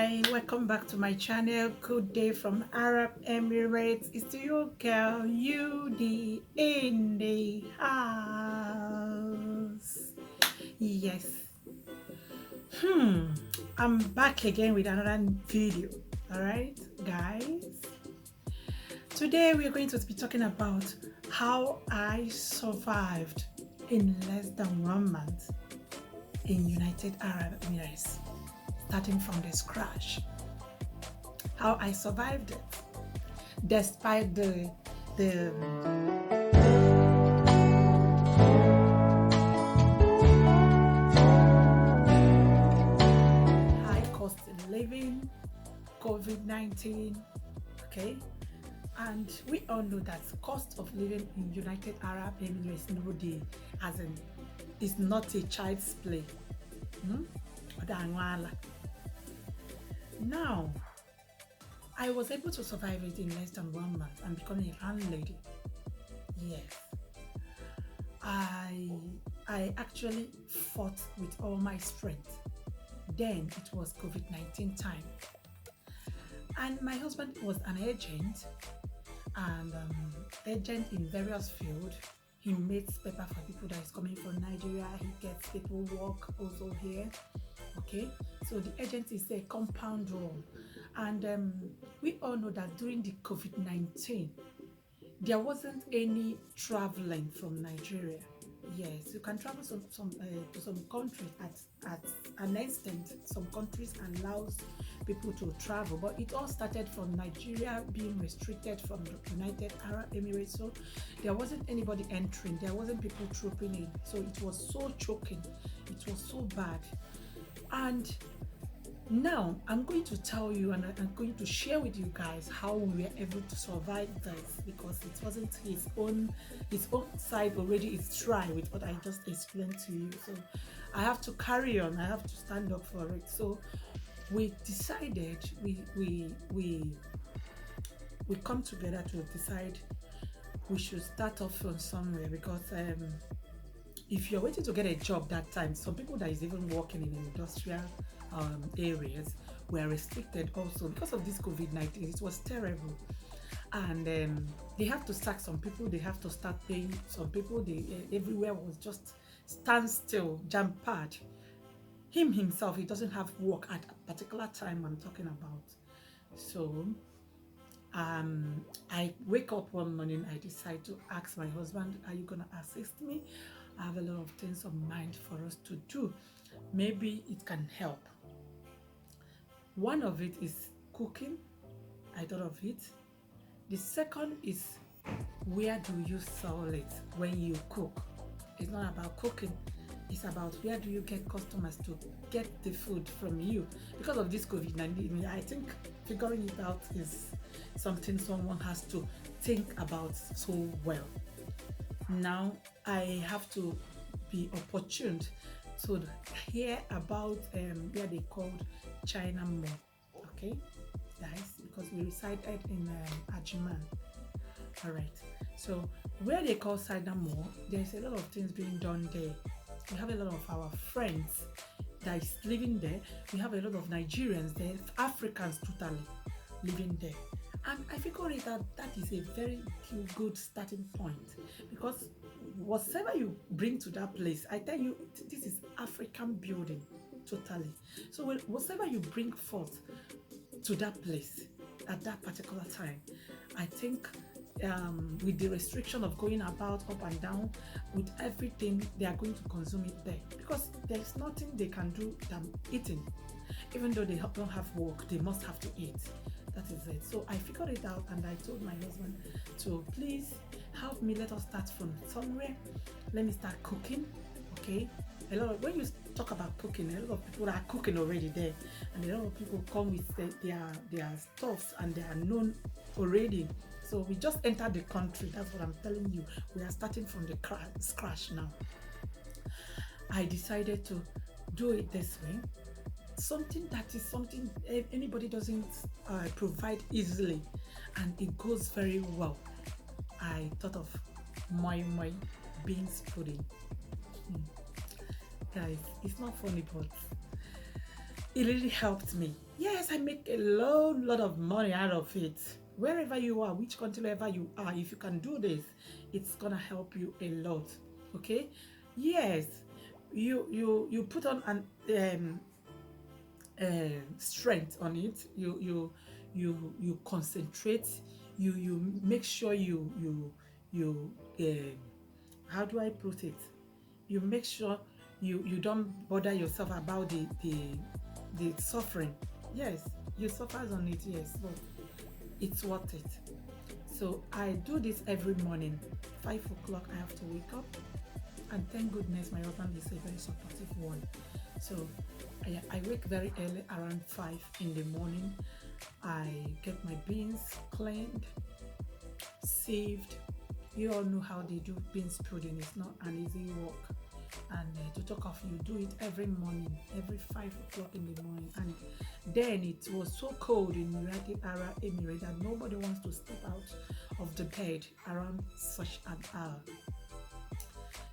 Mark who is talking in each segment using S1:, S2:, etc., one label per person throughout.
S1: Hi, welcome back to my channel. Good day from Arab Emirates. It's your girl UD in the house. Yes. I'm back again with another video. Alright, guys. Today we are going to be talking about how I survived in less than 1 month in United Arab Emirates, starting from the scratch. How I survived it, despite the high cost of living, COVID-19, okay? And we all know that cost of living in United Arab Emirates nowadays, as in, is not a child's play. Now, I was able to survive it in less than 1 month and become a landlady. Yes. I actually fought with all my strength. Then it was COVID-19 time. And my husband was an agent, and agent in various fields. He makes paper for people that is coming from Nigeria. He gets people work also here. Okay, so the agent is a compound role, and we all know that during the COVID-19, there wasn't any traveling from Nigeria. Yes, you can travel to some countries at an extent. Some countries allows people to travel, but it all started from Nigeria being restricted from the United Arab Emirates. So there wasn't anybody entering. There wasn't people trooping in. So it was so choking. It was so bad. And now I'm going to tell you, and I'm going to share with you guys how we were able to survive this, because it wasn't his own side already is dry with what I just explained to you. So I have to carry on. I have to stand up for it. So we decided we come together to decide we should start off from somewhere, because if you're waiting to get a job that time, some people that is even working in industrial areas were restricted also because of this COVID-19. It was terrible, and they have to sack some people. They have to start paying some people. Everywhere was just standstill, jam-packed. Him himself, he doesn't have work at a particular time I'm talking about. So I wake up one morning, I decide to ask my husband, are you gonna assist me? I have a lot of things on mind for us to do. Maybe it can help. One of it is cooking. I thought of it. The second is, where do you sell it when you cook? It's not about cooking. It's about where do you get customers to get the food from you. Because of this COVID-19, I think figuring it out is something someone has to think about so well. Now I have to be opportuned to hear about where they called China Mall. Okay, guys, because we resided in Ajiman. All right, so where they call China Mall, there's a lot of things being done there. We have a lot of our friends that is living there. We have a lot of Nigerians there, Africans totally living there. And I figured it out, that is a very good starting point, because whatever you bring to that place, I tell you, this is African building totally. So whatever you bring forth to that place at that particular time, I think with the restriction of going about up and down, with everything, they are going to consume it there, because there's nothing they can do than eating. Even though they don't have work, they must have to eat. That is it. So I figured it out, and I told my husband to please help me. Let us start from somewhere. Let me start cooking. Okay. When you talk about cooking, a lot of people are cooking already there, and a lot of people come with their stuffs, and they are known already. So we just entered the country. That's what I'm telling you. We are starting from the scratch now. I decided to do it this way. Something anybody doesn't provide easily, and it goes very well. I thought of my beans pudding. Guys, it's not funny, but it really helped me. Yes, I make a lot of money out of it. Wherever you are, which country ever you are, if you can do this, it's gonna help you a lot. Okay? Yes, you put on an strength on it. You concentrate. You make sure you how do I put it? You make sure you don't bother yourself about the suffering. Yes, you suffer on it, yes, but it's worth it. So I do this every morning. 5 o'clock I have to wake up, and thank goodness my husband is a very supportive one. So I wake very early, around 5 in the morning. I get my beans cleaned, sieved. You all know how they do beans pudding. It's not an easy work. And to talk of, you do it every morning, every 5 o'clock in the morning. And then it was so cold in United Arab Emirates that nobody wants to step out of the bed around such an hour.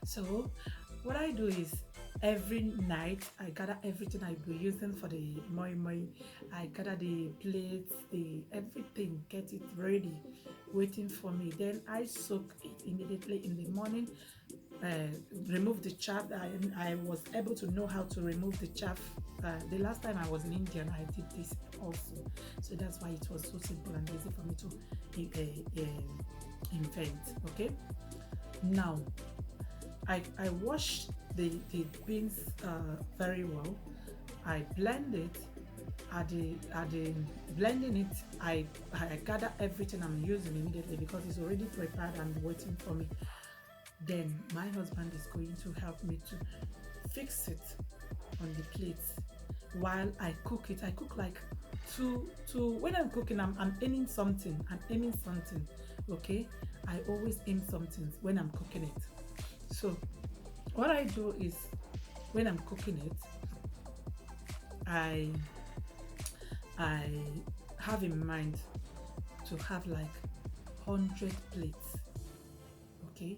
S1: So what I do is every night I gather everything I will be using for the moi moi. I gather the plates, the everything, get it ready, waiting for me. Then I soak it immediately in the morning. Uh, Remove the chaff. I was able to know how to remove the chaff. The last time I was in India, I did this also. So that's why it was so simple and easy for me to invent. Okay. Now I wash the beans very well. I blend it. At the blending it, I gather everything I'm using immediately because it's already prepared and waiting for me. Then my husband is going to help me to fix it on the plates while I cook it. I cook like two when I'm cooking, I'm aiming something. I'm aiming something. Okay. I always aim something when I'm cooking it. So what I do is when I'm cooking it, I I have in mind to have like 100 plates. Okay,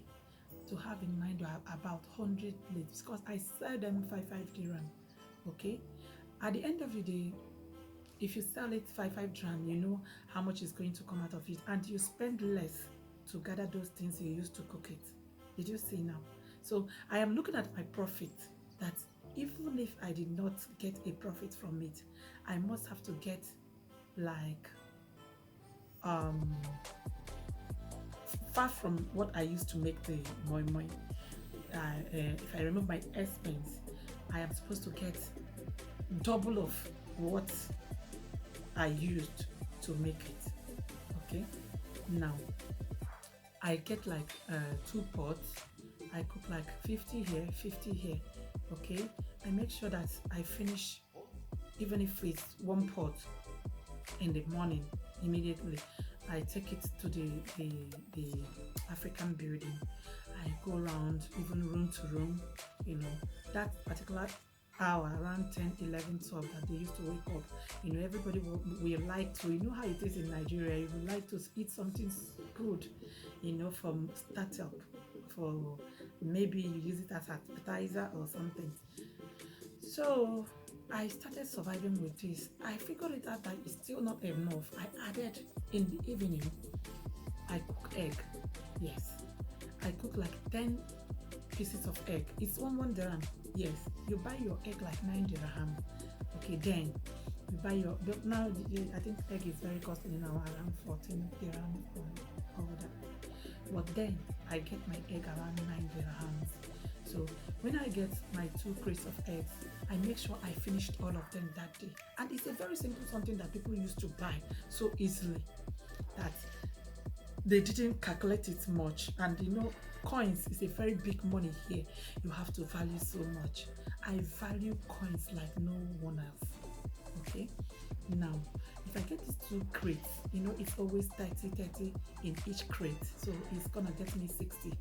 S1: to have in mind about 100 plates because I sell them 5 dirham. Okay, at the end of the day, if you sell it 5 dirham, you know how much is going to come out of it, and you spend less to gather those things you used to cook it. Did you see now? So I am looking at my profit, that even if I did not get a profit from it, I must have to get like um far from what I used to make the moi moi. If I remove my expense, I am supposed to get double of what I used to make it. Okay, now I get like 2 pots. I cook like 50 here, 50 here. Okay, I make sure that I finish, even if it's 1 pot in the morning. Immediately I take it to the African building. I go around, even room to room, you know, that particular hour around 10, 11, 12 that they used to wake up. You know, everybody will like to, you know how it is in Nigeria, you would like to eat something good, you know, from startup, for maybe you use it as appetizer or something. So I started surviving with this. I figured it out that it's still not enough. I added in the evening, I cook egg. Yes, I cook like 10 pieces of egg. It's one dirham. Yes, you buy your egg like 9 dirham. Okay, then you buy your, but now I think egg is very costly now, around 14 dirham or that. But then I get my egg around 9 dirhams. So when I get my 2 crates of eggs, I make sure I finished all of them that day. And it's a very simple something that people used to buy so easily that they didn't calculate it much. And you know, coins is a very big money here. You have to value so much. I value coins like no one else. Okay, now if I get these 2 crates, you know, it's always 30 in each crate, so it's gonna get me 60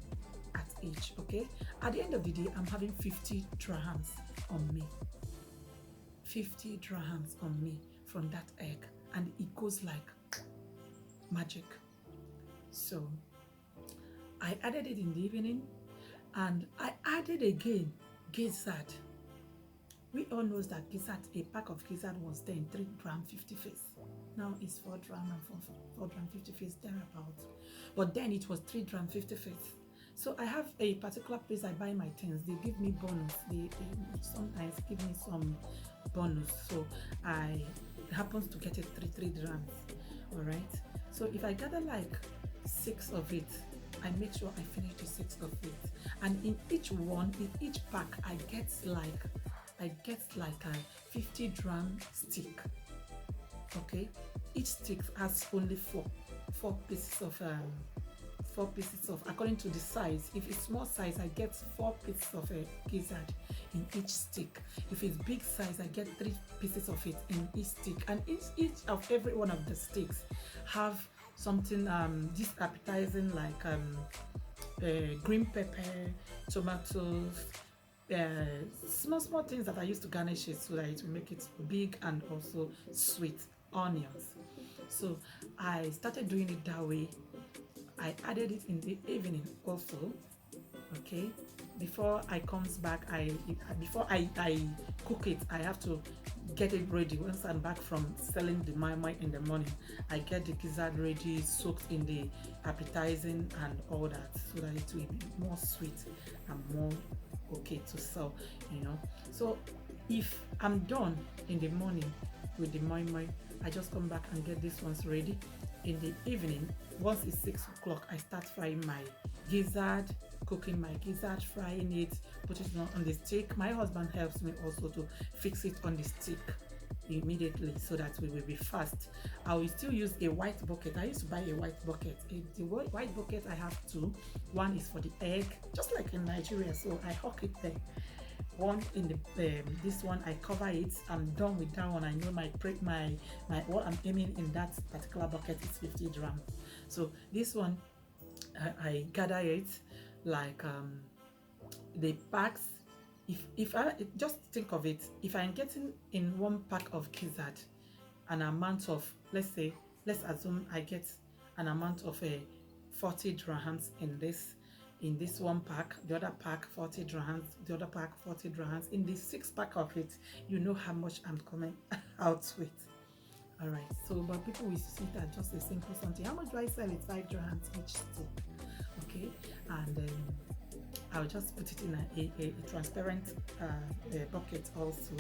S1: at each. Okay, at the end of the day, I'm having 50 dirhams on me. 50 dirhams on me from that egg, and it goes like magic. So I added it in the evening, and I added again gizzard. We all knows that gizzard, a pack of gizzard was then 3 gram 50 face. Now it's 4 gram and 4 gram 50 face thereabout. But then it was 3 gram 50 face. So I have a particular place I buy my things. They give me bonus. They sometimes give me some bonus. So I happens to get it 3 grams. All right. So if I gather like 6 of it, I make sure I finish the 6 of it. And in each one, in each pack, I get like a 50-gram stick. Okay, each stick has only four pieces of 4 pieces of, according to the size. If it's small size, I get 4 pieces of a gizzard in each stick. If it's big size, I get 3 pieces of it in each stick. And each of every one of the sticks have something this appetizing, like green pepper, tomatoes, small things that I used to garnish it so that it will make it big, and also sweet onions. So I started doing it that way. I added it in the evening also. Okay, before I comes back, before I cook it, I have to get it ready. Once I'm back from selling the mai in the morning, I get the gizzard ready, soaked in the appetizing and all that, so that it will be more sweet and more okay to sell, So if I'm done in the morning with the mai, I just come back and get these ones ready. In the evening, once it's 6 o'clock, I start frying my gizzard, cooking my gizzard, frying it, put it on the stick. My husband helps me also to fix it on the stick immediately, so that we will be fast. I will still use a white bucket. I used to buy a white bucket. The white bucket, I have 2. One is for the egg, just like in Nigeria, so I hook it there. One in the this one, I cover it. I'm done with that one. I know my what I'm aiming in that particular bucket is 50 grams. So this one, I gather it like the packs. If I just think of it, if I'm getting in one pack of gizzard an amount of, let's assume I get an amount of 40 dirhams in this one pack, the other pack 40 dirhams, the other pack 40 dirhams. In the 6 pack of it, you know how much I'm coming out with. All right, so but people will see that just a simple something. How much do I sell it? 5 dirhams each stick. Okay, and I'll just put it in a transparent bucket also,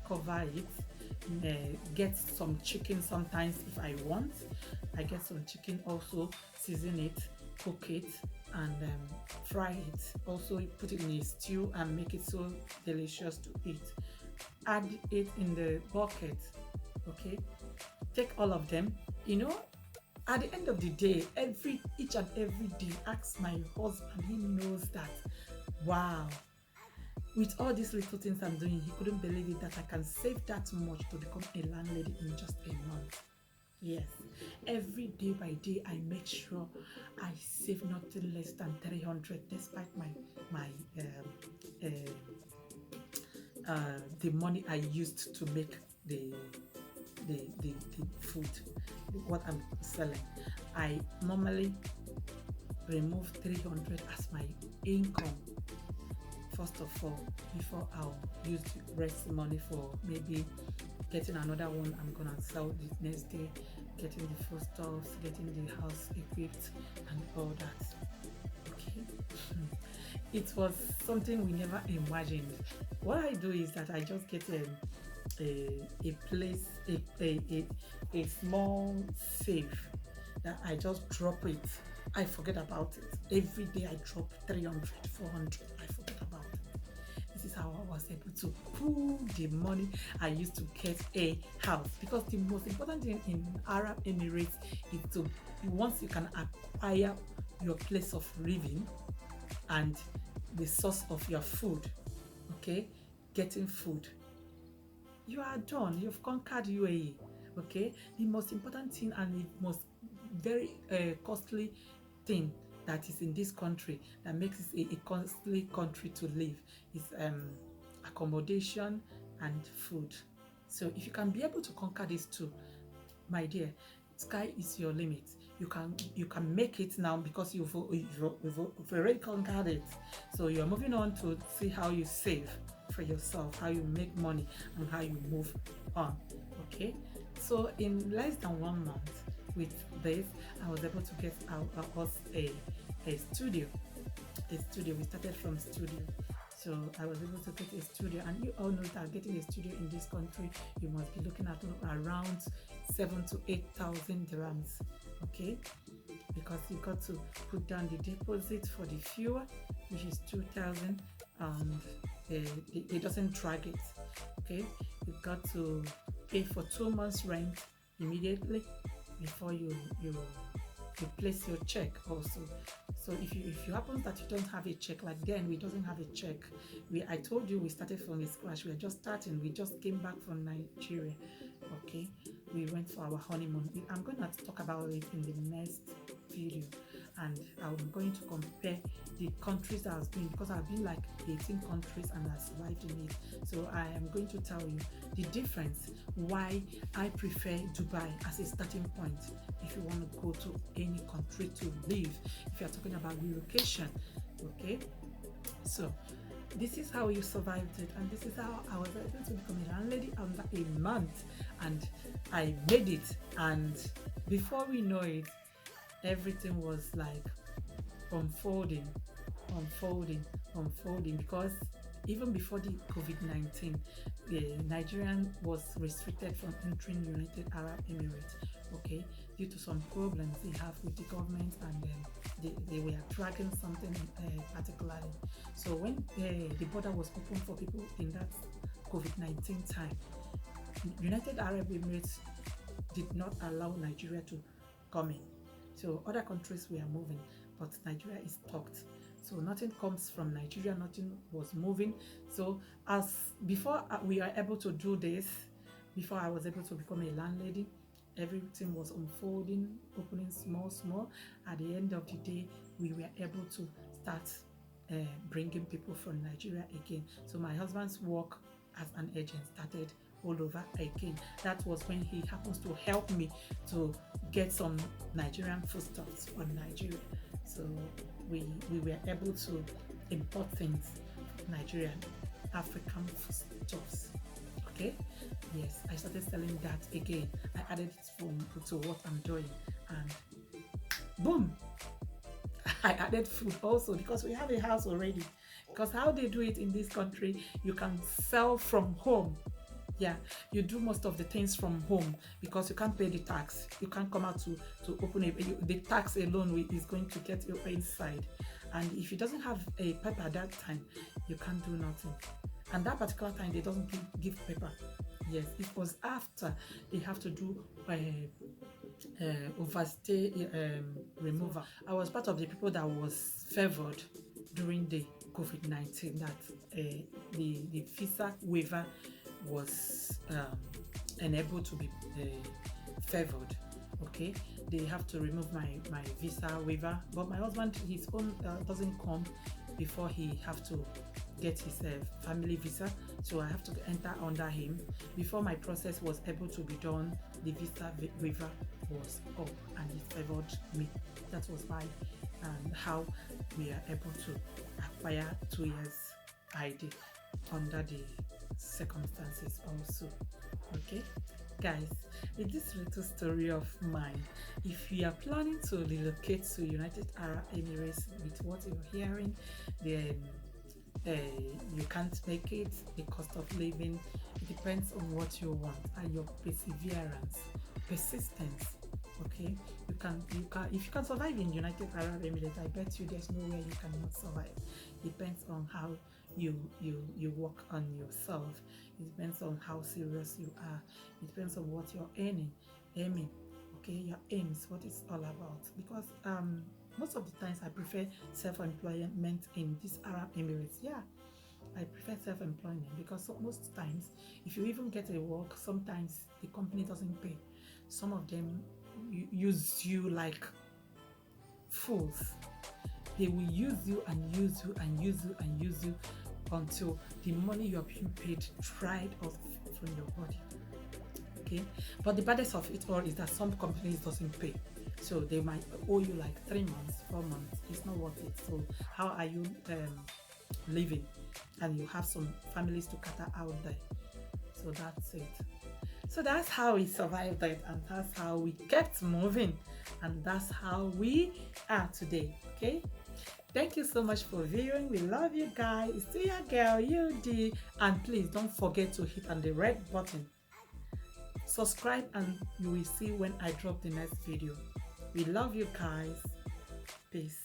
S1: cover it, get some chicken sometimes if I want. I get some chicken also, season it, cook it, and fry it. Also put it in a stew and make it so delicious to eat. Add it in the bucket, okay? Take all of them, at the end of the day, each and every day, ask my husband. He knows that, wow, with all these little things I'm doing, he couldn't believe it that I can save that much to become a landlady in just a month. Yes, every day by day, I make sure I save nothing less than 300, despite the money I used to make the food, what I'm selling. I normally remove 300 as my income first of all, before I'll use the rest money for maybe getting another one I'm gonna sell the next day, getting the foodstuffs, getting the house equipped, and all that. Okay. It was something we never imagined. What I do is that I just get a place, a small safe that I just drop it. I forget about it. Every day I drop 300, 400. I forget about it. This is how I was able to pull the money I used to get a house. Because the most important thing in Arab Emirates is to, once you can acquire your place of living and the source of your food, okay, getting food, you are done. You've conquered UAE. Okay, the most important thing and the most very costly thing that is in this country that makes it a costly country to live is accommodation and food. So if you can be able to conquer these two, my dear, sky is your limit. You can make it now because you've already conquered it. So you're moving on to see how you save. for yourself, how you make money, and how you move on. Okay, so in less than 1 month with this, I was able to get us a studio. A studio. We started from studio. So I was able to get a studio, and you all know that getting a studio in this country, you must be looking at around 7 to 8,000 dirhams. Okay, because you got to put down the deposit for the fuel, which is 2,000, and it doesn't drag it. Okay, you got to pay for 2 months rent immediately before you place your check also. So if you happen that you don't have a check, like then we doesn't have a check. I told you we started from a scratch. We are just starting. We just came back from Nigeria. Okay, we went for our honeymoon. I'm going to talk about it in the next video, and I'm going to compare the countries that I've been, because I've been like 18 countries and I survived in it. So I am going to tell you the difference, why I prefer Dubai as a starting point if you want to go to any country to live, if you're talking about relocation. Okay, so this is how you survived it, and this is how I was able to become a landlady under a month, and I made it. And before we know it, everything was like unfolding, because even before the COVID-19, the Nigerian was restricted from entering United Arab Emirates, okay, due to some problems they have with the government, and they were dragging something particularly. So when the border was open for people in that COVID-19 time, United Arab Emirates did not allow Nigeria to come in. So other countries were moving, but Nigeria is stopped. So nothing comes from Nigeria, nothing was moving. So as before we are able to do this, before I was able to become a landlady, everything was unfolding, opening small. At the end of the day, we were able to start bringing people from Nigeria again. So my husband's work as an agent started all over again. That was when he happens to help me to get some Nigerian foodstuffs from Nigeria. So we were able to import things from Nigeria, African foodstuffs. Okay, yes, I started selling that again. I added it to what I'm doing, and boom, I added food also, because we have a house already. Because how they do it in this country, you can sell from home. Yeah, you do most of the things from home because you can't pay the tax. You can't come out to open the tax alone is going to get you inside. And if you doesn't have a paper at that time, you can't do nothing. And that particular time, they doesn't give paper. Yes, it was after they have to do overstay removal. I was part of the people that was favored during the COVID-19, that the visa waiver was enabled to be favored. Okay, they have to remove my visa waiver, but my husband, his own doesn't come before he have to get his family visa, so I have to enter under him. Before my process was able to be done, the visa waiver was up and it favored me. That was why and how we are able to acquire 2 years ID under the circumstances also. Okay, guys, with this little story of mine, if you are planning to relocate to United Arab Emirates with what you're hearing, then you can't make it. The cost of living, it depends on what you want and your perseverance, persistence. Okay, you can if you can survive in United Arab Emirates, I bet you there's nowhere you cannot survive. Depends on how you work on yourself. It depends on how serious you are. It depends on what you're aiming. Okay, your aims, what it's all about. Because most of the times I prefer self-employment in these Arab Emirates. Yeah, I prefer self-employment because most times, if you even get a work, sometimes the company doesn't pay. Some of them use you like fools. They will use you and use you and use you and use you until the money you're being paid dried off from your body. Okay, but the baddest of it all is that some companies doesn't pay, so they might owe you like 3 months, 4 months. It's not worth it. So how are you living? and you have some families to cater out there. So that's it. So that's how we survived it, and that's how we kept moving, and that's how we are today. Okay. Thank you so much for viewing. We love you guys. It's still your girl, UD. And please don't forget to hit on the red button. Subscribe and you will see when I drop the next video. We love you guys. Peace.